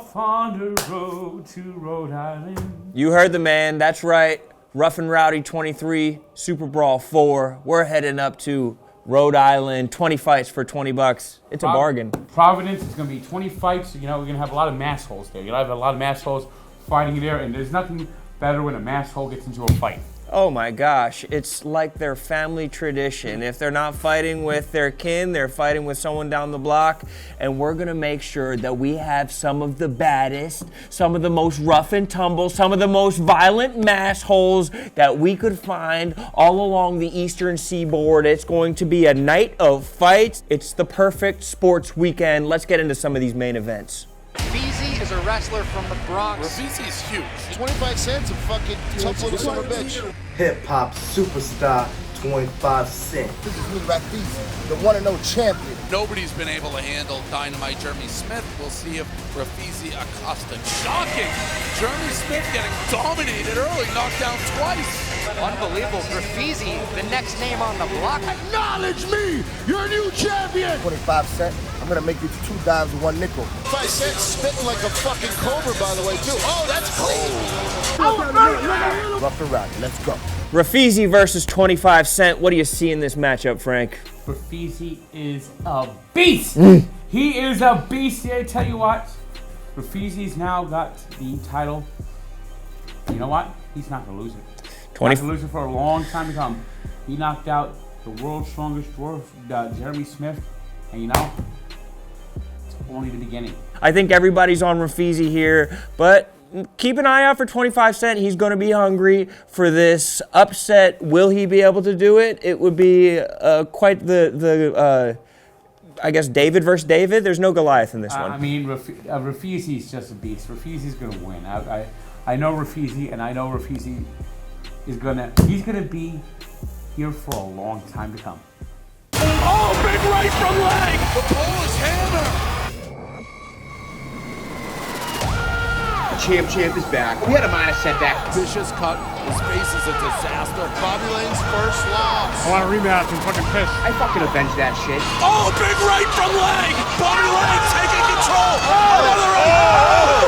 off on the road to Rhode Island. You heard the man, that's right. Rough and Rowdy 23, Super Brawl 4. We're heading up to Rhode Island, 20 fights for 20 bucks. It's a bargain. Providence is going to be 20 fights. You know, we're going to have a lot of mass holes there. You're going to have a lot of mass holes fighting there, and there's nothing better when a mass hole gets into a fight. Oh my gosh, it's like their family tradition. If they're not fighting with their kin, they're fighting with someone down the block. And we're gonna make sure that we have some of the baddest, some of the most rough and tumble, some of the most violent mass holes that we could find all along the eastern seaboard. It's going to be a night of fights. It's the perfect sports weekend. Let's get into some of these main events. Raizi is a wrestler from the Bronx. Raizi's huge. 25 cents a fucking tough little son of a bitch. Hip-hop superstar, 25 Cent. This is me, Raizi, the one and only champion. Nobody's been able to handle Dynamite Jeremy Smith. We'll see if Raizi Acosta. Shocking! Jeremy Smith getting dominated early, knocked down twice. Unbelievable. Raizi, the next name on the block. Acknowledge me! You're a new champion! 25 cent. I'm gonna make you 2 dimes and 1 nickel. 5 cents spitting like a fucking cobra, by the way, too. Oh, that's clean! Rough and Rowdy, let's go. Raizi versus 25 Cent. What do you see in this matchup, Frank? Raizi is a beast. He is a beast. I tell you what, Raizi's now got the title. You know what? He's not gonna lose it. He's not gonna lose it for a long time to come. He knocked out the world's strongest dwarf, Jeremy Smith, and you know, it's only the beginning. I think everybody's on Raizi here, but keep an eye out for 25 Cent. He's going to be hungry for this upset. Will he be able to do it? It would be quite I guess, David versus David. There's no Goliath in this one. I mean, Raizi's just a beast. Raizi's going to win. I know Raizi, and I know Raizi is he's going to be here for a long time to come. Oh, big right from leg! The Polish hammer! Champ is back. We had a minor setback. Vicious cut. His face is a disaster. Bobby Lane's first loss. I want a rematch. I'm fucking pissed. I fucking avenged that shit. Oh, big right from leg! Bobby Lane taking control! Another right!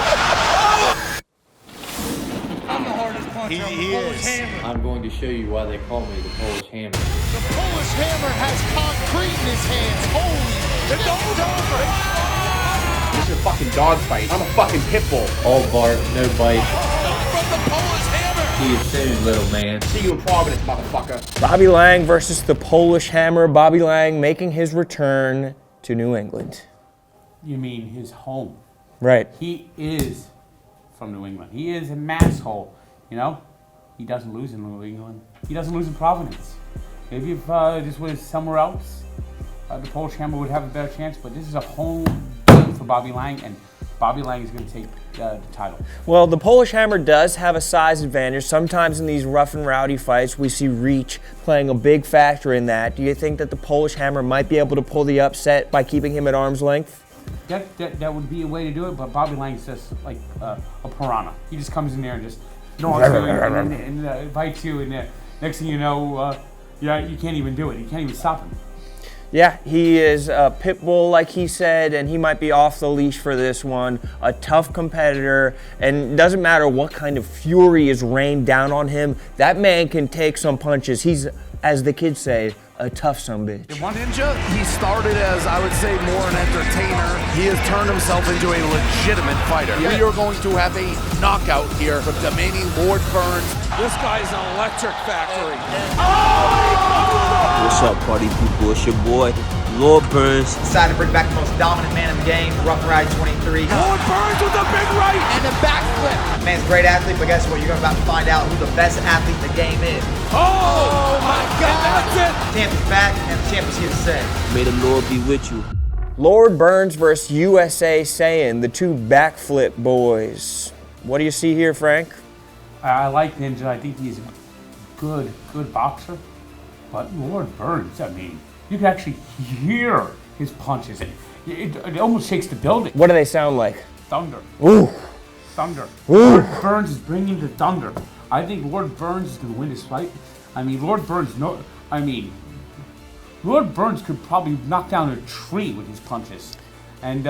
I'm the hardest puncher. He is. I'm going to show you why they call me the Polish Hammer. The Polish hammer has concrete in his hands. Holy It's over! This is a fucking dog fight. I'm a fucking pit bull. All bark, no bite. From the Polish hammer! See you soon, little man. See you in Providence, motherfucker. Bobby Lang versus the Polish Hammer. Bobby Lang making his return to New England. You mean his home? Right. He is from New England. He is a mass hole. You know, he doesn't lose in New England. He doesn't lose in Providence. Maybe if this was somewhere else, the Polish Hammer would have a better chance. But this is a home game for Bobby Lang, and Bobby Lang is going to take the title. Well, the Polish Hammer does have a size advantage. Sometimes in these rough and rowdy fights, we see reach playing a big factor in that. Do you think that the Polish Hammer might be able to pull the upset by keeping him at arm's length? That would be a way to do it, but Bobby Lang's just like a piranha. He just comes in there and just and bites you, and next thing you know, you can't even do it. You can't even stop him. Yeah, he is a pit bull, like he said, and he might be off the leash for this one. A tough competitor, and it doesn't matter what kind of fury is rained down on him. That man can take some punches. He's, as the kids say, a tough sumbitch. Ninja, he started as, I would say, more an entertainer. He has turned himself into a legitimate fighter. We are going to have a knockout here from Demani Lord Burns. This guy's an electric factory. What's up, party people? It's your boy, Lord Burns. Decided to bring back the most dominant man in the game, Rough and Rowdy 23. Lord Burns with a big right and a backflip. Man's a great athlete, but guess what? You're about to find out who the best athlete in the game is. Oh my God! That's it. The champ is back, and the champ is here to stay. May the Lord be with you. Lord Burns versus USA Saiyan, the two backflip boys. What do you see here, Frank? I like Ninja. I think he's a good boxer. But Lord Burns, I mean, you can actually hear his punches. It almost shakes the building. What do they sound like? Thunder. Ooh. Thunder. Ooh. Lord Burns is bringing the thunder. I think Lord Burns is going to win this fight. I mean, Lord Burns could probably knock down a tree with his punches. And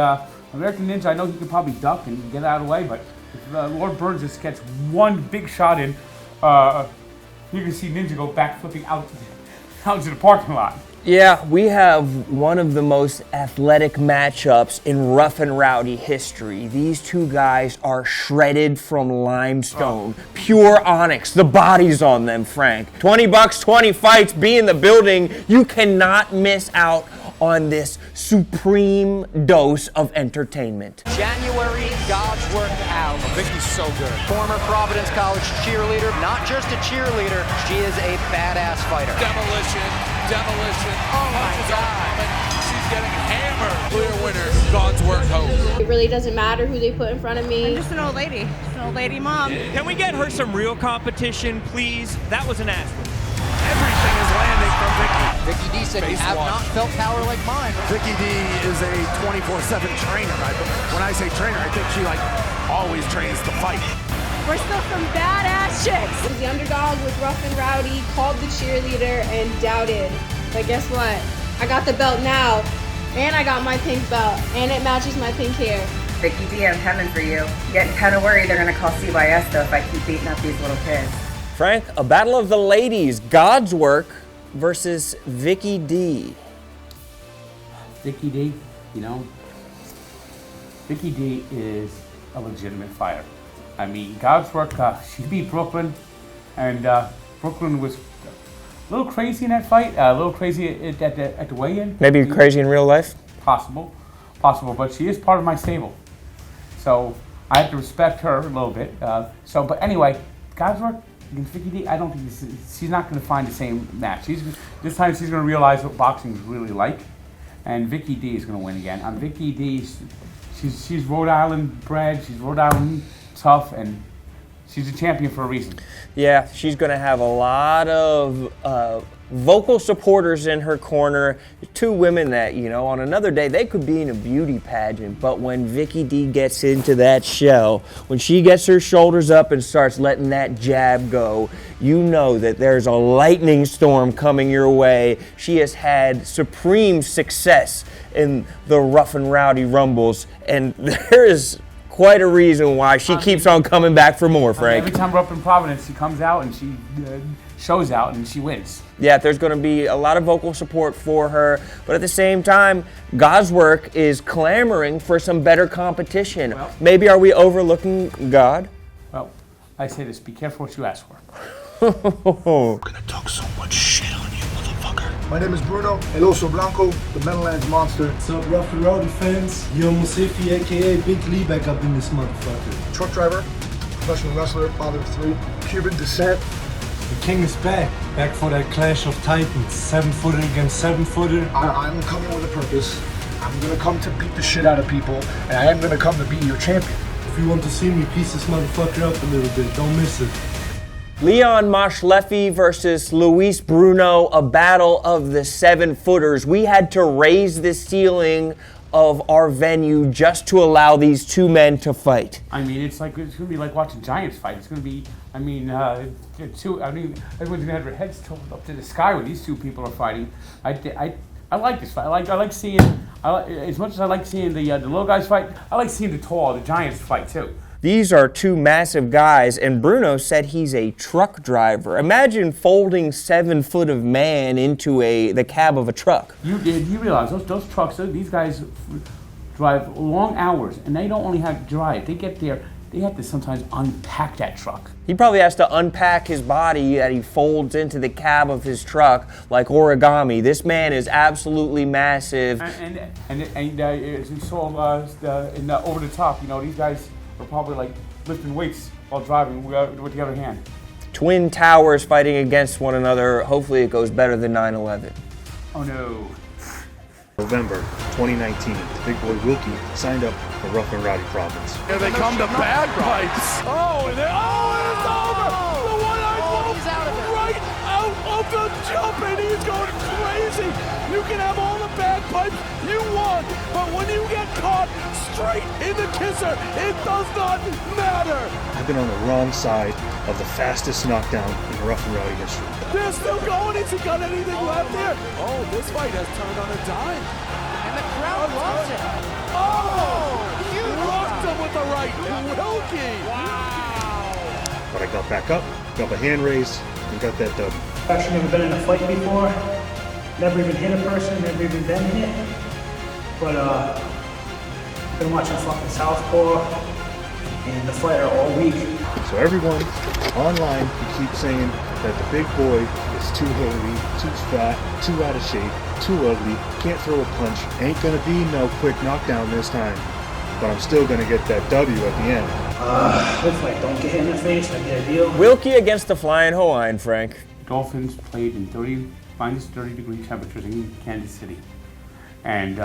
American Ninja, I know he can probably duck and get out of the way, but if Lord Burns just gets one big shot in, you can see Ninja go back flipping out to the parking lot. Yeah, we have one of the most athletic matchups in Rough and Rowdy history. These two guys are shredded from limestone, pure onyx. The body's on them, Frank. 20 bucks, 20 fights, be in the building. You cannot miss out on this supreme dose of entertainment. January, God's work out. Vicky's so good. Former Providence College cheerleader, not just a cheerleader, she is a badass fighter. Demolition. Oh my God. She's getting hammered. Clear winner, God's work home. It really doesn't matter who they put in front of me. I'm just an old lady. Just an old lady mom. Can we get her some real competition, please? That was an ass whip. Everything is landing from Vicky. Vicky D said, you have not felt power like mine. Vicky D is a 24/7 trainer. When I say trainer, I think she always trains to fight. We're still some badass chicks. The underdog was Rough and Rowdy, called the cheerleader, and doubted. But guess what? I got the belt now, and I got my pink belt, and it matches my pink hair. Vicky D, I'm coming for you. Getting kind of worried they're going to call CYS though if I keep beating up these little kids. Frank, a battle of the ladies, God's work versus Vicky D. Vicky D, you know, Vicky D is a legitimate fighter. I mean, God's work, she beat Brooklyn, and Brooklyn was a little crazy in that fight, a little crazy at the weigh-in. Maybe crazy in real life? Possible, but she is part of my stable. So I have to respect her a little bit. But anyway, God's work against Vicky D, I don't think she's not going to find the same match. This time she's going to realize what boxing is really like, and Vicky D is going to win again. Vicky D, she's Rhode Island bred, she's Rhode Island tough, and she's a champion for a reason. Yeah, she's going to have a lot of vocal supporters in her corner. Two women that, you know, on another day, they could be in a beauty pageant, but when Vicky D gets into that shell, when she gets her shoulders up and starts letting that jab go, you know that there's a lightning storm coming your way. She has had supreme success in the Rough and Rowdy Rumbles, and there is quite a reason why she keeps on coming back for more, Frank. Every time we're up in Providence, she comes out and she shows out and she wins. Yeah, there's going to be a lot of vocal support for her, but at the same time, God's work is clamoring for some better competition. Well, maybe are we overlooking God? Well, I say this, be careful what you ask for. I'm gonna talk so much shit on you, motherfucker. My name is Bruno, El Oso Blanco, the Meadowlands Monster. What's up, Rough and Rowdy fans? Yo, Musifi, aka Big Lee, back up in this motherfucker. Truck driver, professional wrestler, father of 3, Cuban descent. The king is back for that clash of titans, 7-footer against 7-footer. I'm coming with a purpose. I'm gonna come to beat the shit out of people, and I am gonna come to be your champion. If you want to see me piece this motherfucker up a little bit, don't miss it. Leon Moshlefi versus Luis Bruno, a battle of the 7-footers. We had to raise the ceiling of our venue just to allow these two men to fight. I mean, it's gonna be like watching Giants fight. It's gonna be, everyone's gonna have their heads tilted up to the sky when these two people are fighting. I like this fight. I like seeing, as much as I like seeing the little guys fight, I like seeing the Giants fight too. These are two massive guys, and Bruno said he's a truck driver. Imagine folding 7 foot of man into the cab of a truck. You realize those trucks, these guys drive long hours, and they don't only have to drive. They get there, they have to sometimes unpack that truck. He probably has to unpack his body that he folds into the cab of his truck like origami. This man is absolutely massive. And as you saw in Over the Top, you know, these guys are probably like lifting weights while driving with the other hand. Twin towers fighting against one another. Hopefully it goes better than 9/11. Oh no. November 2019, big boy Wilkey signed up for Rough and Rowdy Province. Here they come to bagpipes. Oh, and it's over. The one-eyed wolf he's out of it. Right out of the jump, and he's going crazy. You can have all the bagpipes you want, but when you get caught straight in the kisser, it does not matter. I've been on the wrong side of the fastest knockdown in Rough and Rowdy history. They're still going. Has he got anything left there? Oh, this fight has turned on a dime. And the crowd loves it. Oh! with the right. Wilkey. Wow. But I got back up, got my hand raised, and got that dub. I've actually never been in a fight before. Never even hit a person, never even been hit. But I've been watching fucking Southpaw and The Fighter all week. So everyone online who keeps saying that the big boy is too hairy, too fat, too out of shape, too ugly, can't throw a punch, ain't gonna be no quick knockdown this time. But I'm still gonna get that W at the end. Hopefully I don't get hit in the face, that'd be ideal. Wilkey against the Flying Hawaiian, Frank. Dolphins played in minus 30 degree temperatures in Kansas City. And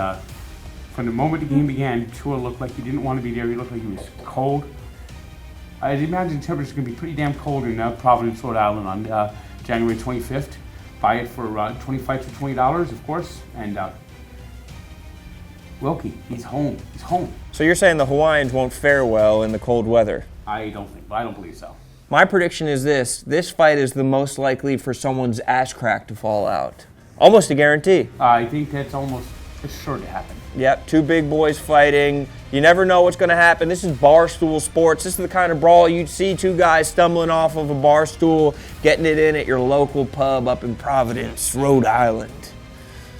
from the moment the game began, Tua looked like he didn't want to be there. He looked like he was cold. I'd imagine temperatures are going to be pretty damn cold in Providence, Rhode Island on January 25th. Buy it for $25 to $20, of course. And Wilkey, he's home. He's home. So you're saying the Hawaiians won't fare well in the cold weather? I don't believe so. My prediction is this fight is the most likely for someone's ass crack to fall out. Almost a guarantee. I think that's it's sure to happen. Yep, two big boys fighting. You never know what's going to happen. This is barstool sports. This is the kind of brawl you'd see two guys stumbling off of a bar stool, getting it in at your local pub up in Providence, Rhode Island.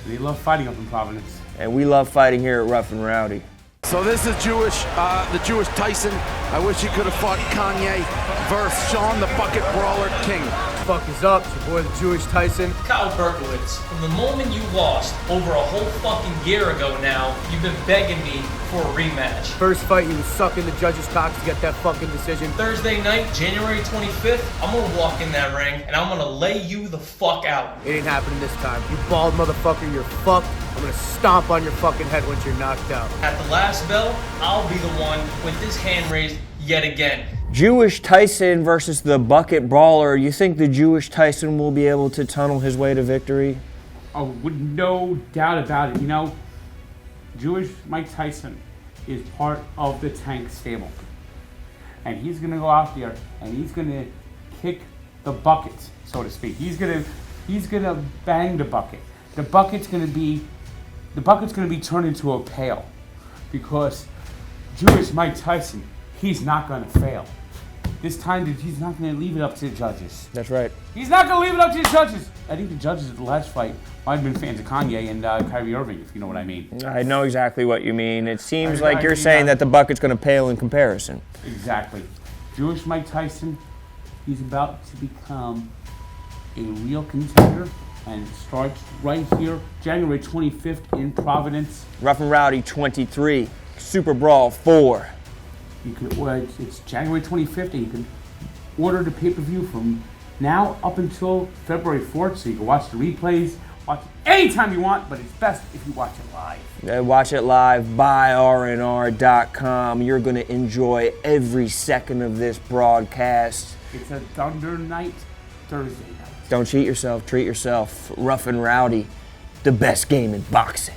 They love fighting up in Providence. And we love fighting here at Rough and Rowdy. So this is the Jewish Tyson. I wish he could have fought Kanye versus Sean the Bucket Brawler King. What the fuck is up? It's your boy the Jewish Tyson. Kyle Berkowitz, from the moment you lost over a whole fucking year ago now, you've been begging me for a rematch. First fight, you was sucking the judges' cocks to get that fucking decision. Thursday night, January 25th, I'm gonna walk in that ring and I'm gonna lay you the fuck out. It ain't happening this time. You bald motherfucker, you're fucked. I'm gonna stomp on your fucking head once you're knocked out. At the last bell, I'll be the one with this hand raised yet again. Jewish Tyson versus the Bucket Brawler. You think the Jewish Tyson will be able to tunnel his way to victory? Oh, with no doubt about it. You know, Jewish Mike Tyson is part of the Tank stable. And he's going to go out there and he's going to kick the bucket, so to speak. He's going to bang the bucket. The bucket's going to be turned into a pail, because Jewish Mike Tyson, he's not going to fail. This time, he's not going to leave it up to the judges. That's right. He's not going to leave it up to the judges. I think the judges at the last fight might have been fans of Kanye and Kyrie Irving, if you know what I mean. I know exactly what you mean. It seems like you're saying that the bucket's going to pale in comparison. Exactly. Jewish Mike Tyson, he's about to become a real contender, and it starts right here, January 25th in Providence. Rough and Rowdy 23, Super Brawl 4. You can, it's January 25th, and you can order the pay-per-view from now up until February 4th, so you can watch the replays, watch it anytime you want, but it's best if you watch it live. Watch it live by RNR.com. You're going to enjoy every second of this broadcast. It's a Thunder Night, Thursday night. Don't cheat yourself, treat yourself. Rough and Rowdy, the best game in boxing.